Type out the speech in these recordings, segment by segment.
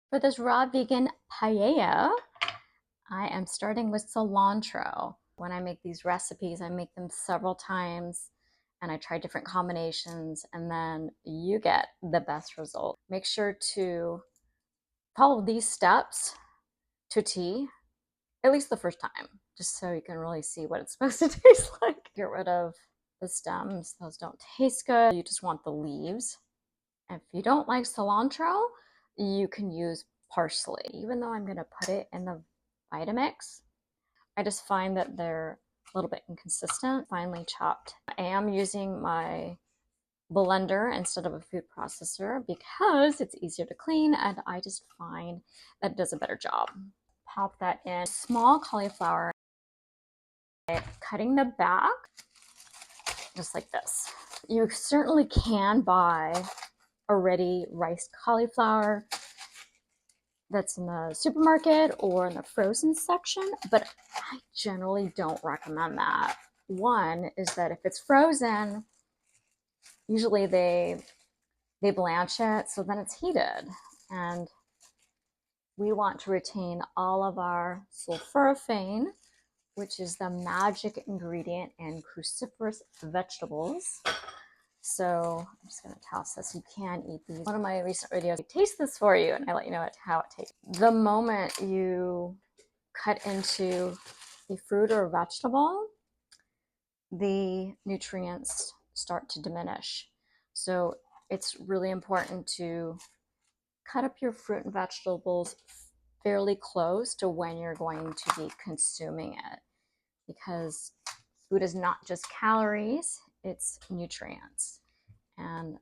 For this raw vegan paella, I am starting with cilantro. When I make these recipes, I make them several times and I try different combinations, and then you get the best result. Make sure to follow these steps to T, at least the first time, just so you can really see what it's supposed to taste like. Get rid of the stems, those don't taste good. You just want the leaves. If you don't like cilantro, you can use parsley. Even though I'm going to put it in the Vitamix, I just find that they're a little bit inconsistent, finely chopped. I am using my blender instead of a food processor because it's easier to clean, and I just find that it does a better job. Pop that in. Small cauliflower, cutting the back just like this. You certainly can buy already riced cauliflower that's in the supermarket or in the frozen section, but I generally don't recommend that. One is that if it's frozen, usually they blanch it, so then it's heated, and we want to retain all of our sulforaphane, which is the magic ingredient in cruciferous vegetables. So I'm just going to toss this. You can eat these. One of my recent videos, I taste this for you, and I let you know how it tastes. The moment you cut into a fruit or a vegetable, the nutrients start to diminish. So it's really important to cut up your fruit and vegetables fairly close to when you're going to be consuming it, because food is not just calories, it's nutrients. And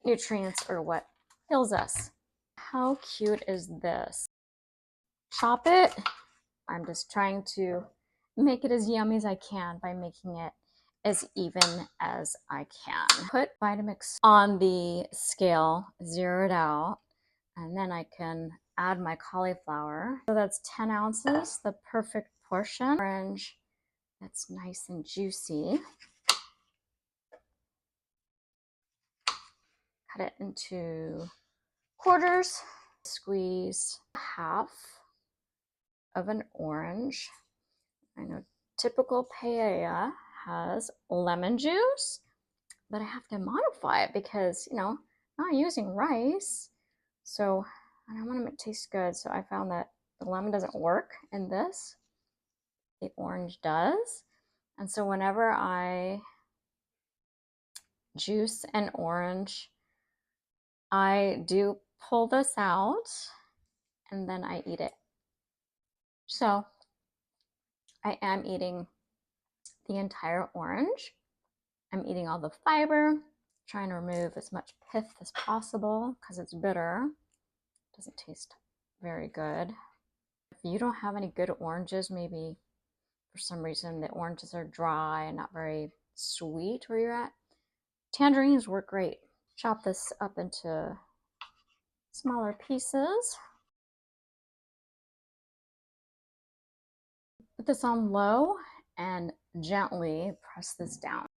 nutrients are what kills us. How cute is this? Chop it. I'm just trying to make it as yummy as I can by making it as even as I can. Put Vitamix on the scale, zero it out, and then I can add my cauliflower. So that's 10 ounces, the perfect portion. Orange, that's nice and juicy. Cut it into quarters. Squeeze half of an orange. I know typical paella has lemon juice, but I have to modify it because, I'm not using rice. So I don't want to taste good. So I found that the lemon doesn't work in this. The orange does. And so whenever I juice an orange, I do pull this out and then I eat it. So I am eating the entire orange. I'm eating all the fiber, trying to remove as much pith as possible because it's bitter. It doesn't taste very good. If you don't have any good oranges, maybe for some reason the oranges are dry and not very sweet where you're at, tangerines work great. Chop this up into smaller pieces. Put this on low and gently press this down.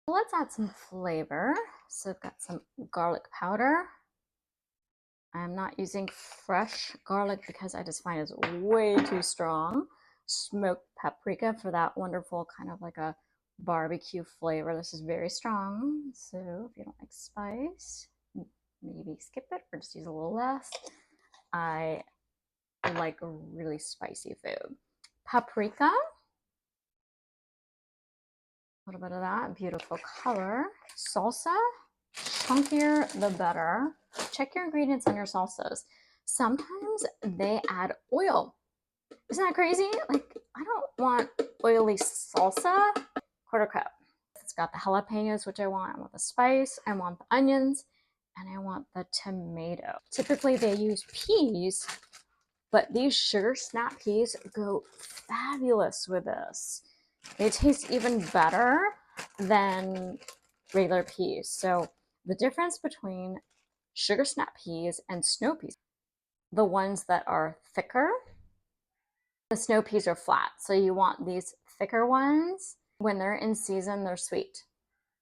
Let's add some flavor. So I've got some garlic powder. I'm not using fresh garlic because I just find it's way too strong. Smoked paprika for that wonderful kind of like a barbecue flavor. This is very strong, so if you don't like spice, maybe skip it or just use a little less. I like really spicy food. Paprika, a little bit of that, beautiful color. Salsa, chunkier the better. Check your ingredients on your salsas. Sometimes they add oil. Isn't that crazy? Like, I don't want oily salsa. Quarter cup. It's got the jalapenos, which I want the spice, I want the onions, and I want the tomato. Typically they use peas, but these sugar snap peas go fabulous with this. They taste even better than regular peas. So the difference between sugar snap peas and snow peas, the ones that are thicker, the snow peas are flat. So you want these thicker ones. When they're in season, they're sweet.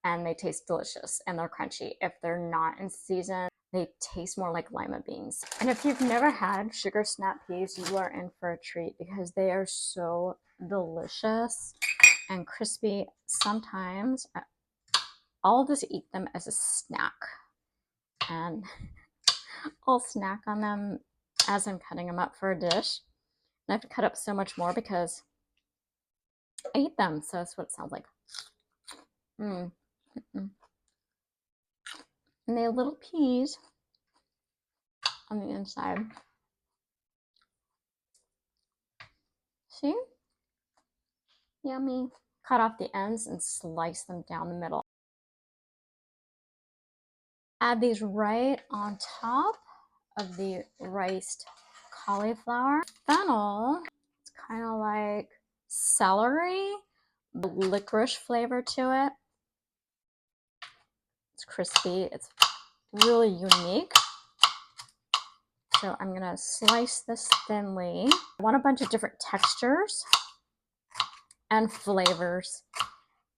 and they taste delicious and they're crunchy. If they're not in season, they taste more like lima beans. And if you've never had sugar snap peas, you are in for a treat because they are so delicious and crispy. Sometimes I'll just eat them as a snack, and I'll snack on them as I'm cutting them up for a dish. And I have to cut up so much more because I eat them. So that's what it sounds like. Mm. Mm. And they have little peas on the inside. See? Yummy. Cut off the ends and slice them down the middle. Add these right on top of the riced cauliflower. Fennel, it's kind of like celery, licorice flavor to it. It's crispy. It's really unique. So I'm gonna slice this thinly. I want a bunch of different textures and flavors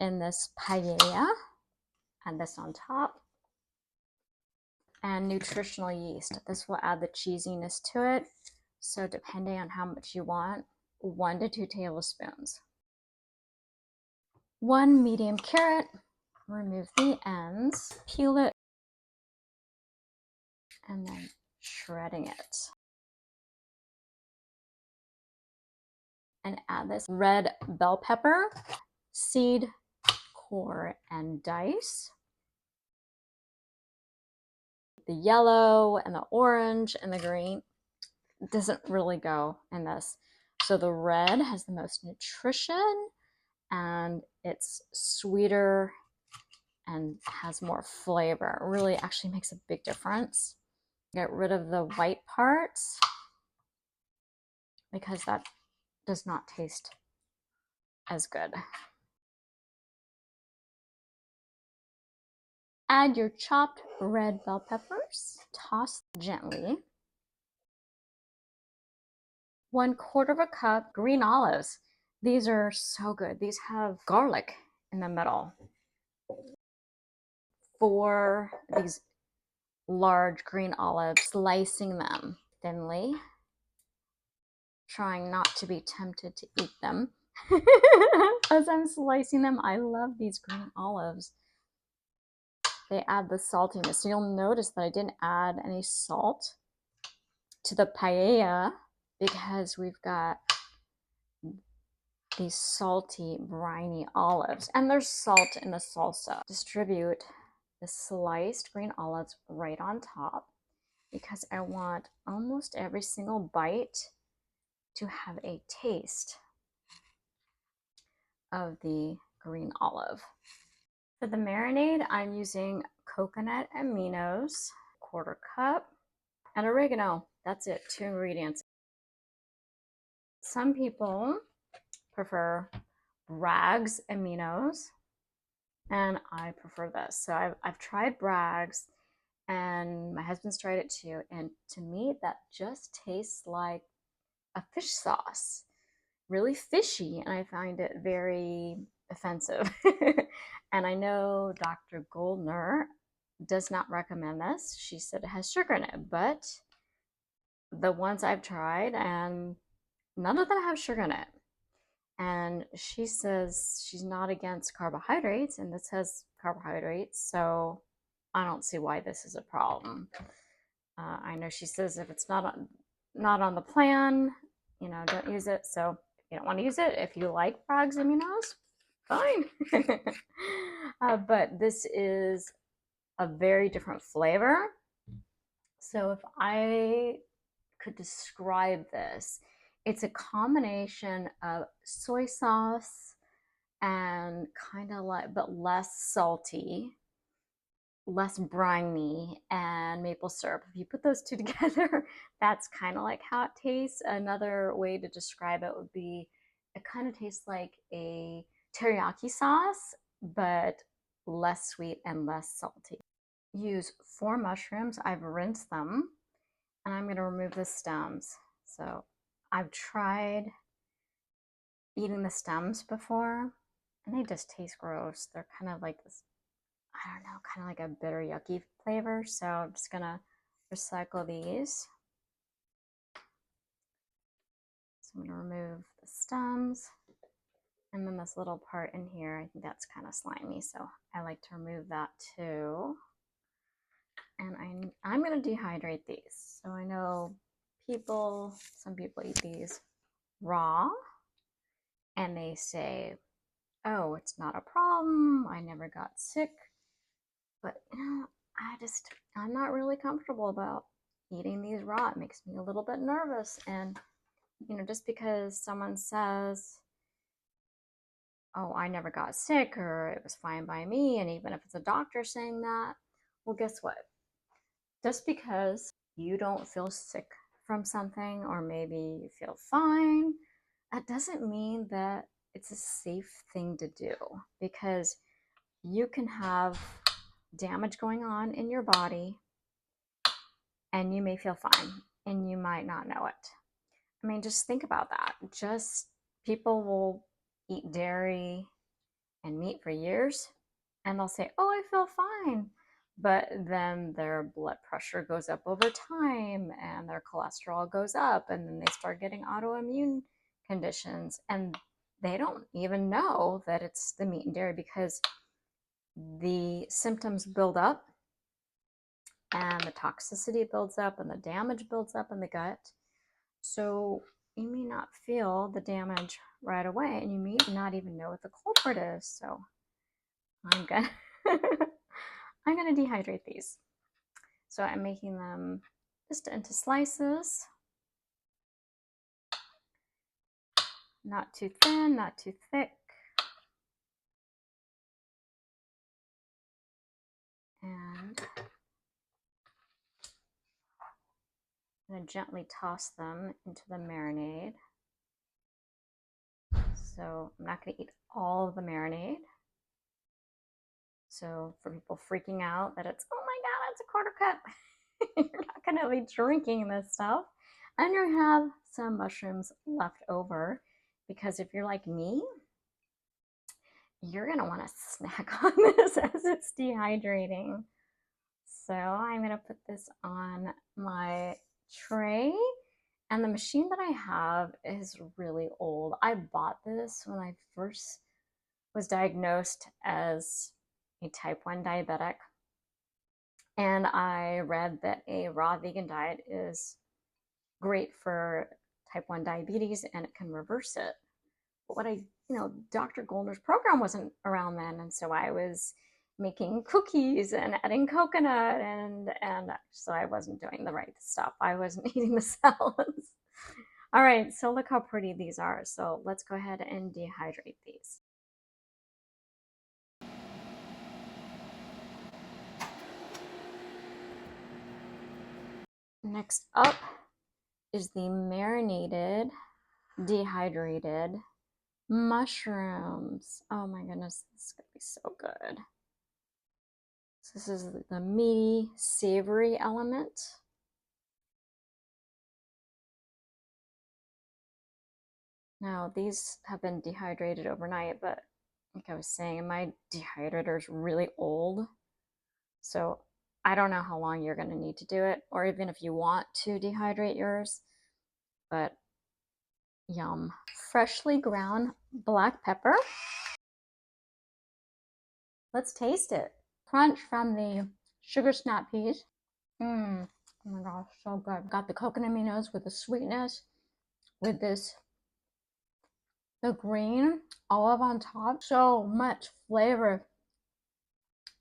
in this paella. Add this on top. And nutritional yeast. This will add the cheesiness to it. So depending on how much you want, 1 to 2 tablespoons. 1 medium carrot. Remove the ends, peel it, and then shredding it. And add this red bell pepper, seed, core, and dice. The yellow and the orange and the green doesn't really go in this. So the red has the most nutrition and it's sweeter and has more flavor. It really actually makes a big difference. Get rid of the white parts because that does not taste as good. Add your chopped red bell peppers. Toss gently. 1/4 cup green olives. These are so good. These have garlic in the middle. 4 these large green olives, slicing them thinly, trying not to be tempted to eat them. As I'm slicing them, I love these green olives. They add the saltiness. So you'll notice that I didn't add any salt to the paella because we've got these salty, briny olives. And there's salt in the salsa. Distribute the sliced green olives right on top because I want almost every single bite to have a taste of the green olive. For the marinade, I'm using coconut aminos, 1/4 cup, and oregano. That's it, 2 ingredients. Some people prefer Bragg's aminos, and I prefer this. So I've tried Bragg's, and my husband's tried it too, and to me, that just tastes like a fish sauce. Really fishy, and I find it very offensive. And I know Dr. Goldner does not recommend this. She said it has sugar in it, but the ones I've tried, and none of them have sugar in it. And she says she's not against carbohydrates, and this has carbohydrates, so I don't see why this is a problem. I know she says if it's not on the plan, don't use it. So if you don't want to use it, if you like Bragg's aminos, fine. But this is a very different flavor. So if I could describe this, it's a combination of soy sauce and kind of like, but less salty, less briny, and maple syrup. If you put those two together, that's kind of like how it tastes. Another way to describe it would be it kind of tastes like a teriyaki sauce, but less sweet and less salty. Use 4 mushrooms. I've rinsed them, and I'm going to remove the stems. So I've tried eating the stems before, and they just taste gross. They're kind of like this I don't know, kind of like a bitter, yucky flavor. So I'm just gonna recycle these. So I'm gonna remove the stems. And then this little part in here, I think that's kind of slimy. So I like to remove that too. And I'm gonna dehydrate these. So I know some people eat these raw and they say, oh, it's not a problem. I never got sick. But I'm not really comfortable about eating these raw. It makes me a little bit nervous. And, just because someone says, oh, I never got sick or it was fine by me, and even if it's a doctor saying that, well, guess what? Just because you don't feel sick from something, or maybe you feel fine, that doesn't mean that it's a safe thing to do, because you can have damage going on in your body and you may feel fine and you might not know it. I mean, just think about that. Just people will eat dairy and meat for years and they'll say, oh, I feel fine. But then their blood pressure goes up over time and their cholesterol goes up, and then they start getting autoimmune conditions, and they don't even know that it's the meat and dairy, because the symptoms build up and the toxicity builds up and the damage builds up in the gut. So you may not feel the damage right away, and you may not even know what the culprit is. So I'm gonna I'm gonna dehydrate these. So I'm making them just into slices, not too thin, not too thick. And I'm gonna gently toss them into the marinade. So I'm not gonna eat all of the marinade. So for people freaking out that it's, oh my God, it's a quarter cup, you're not going to be drinking this stuff. And you have some mushrooms left over, because if you're like me, you're going to want to snack on this as it's dehydrating. So I'm going to put this on my tray. And the machine that I have is really old. I bought this when I first was diagnosed as a type 1 diabetic. And I read that a raw vegan diet is great for type 1 diabetes and it can reverse it. But Dr. Goldner's program wasn't around then. And so I was making cookies and adding coconut, and so I wasn't doing the right stuff. I wasn't eating the salads. All right, so look how pretty these are. So let's go ahead and dehydrate these. Next up is the marinated, dehydrated mushrooms. Oh my goodness, this is gonna be so good. So this is the meaty, savory element. Now these have been dehydrated overnight, but like I was saying, my dehydrator is really old. So I don't know how long you're gonna need to do it, or even if you want to dehydrate yours, but yum. Freshly ground black pepper. Let's taste it. Crunch from the sugar snap peas. Oh my gosh, so good. Got the coconut with the sweetness, with the green olive on top. So much flavor.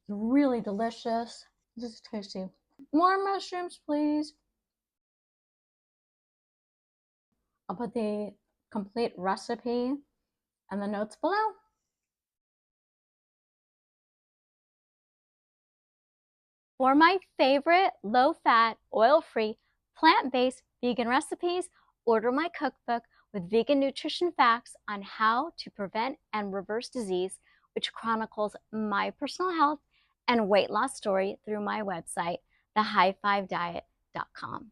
Really delicious. This is tasty. More mushrooms, please. I'll put the complete recipe and the notes below. For my favorite low-fat, oil-free, plant-based vegan recipes, order my cookbook with vegan nutrition facts on how to prevent and reverse disease, which chronicles my personal health and weight loss story through my website, thehigh5diet.com.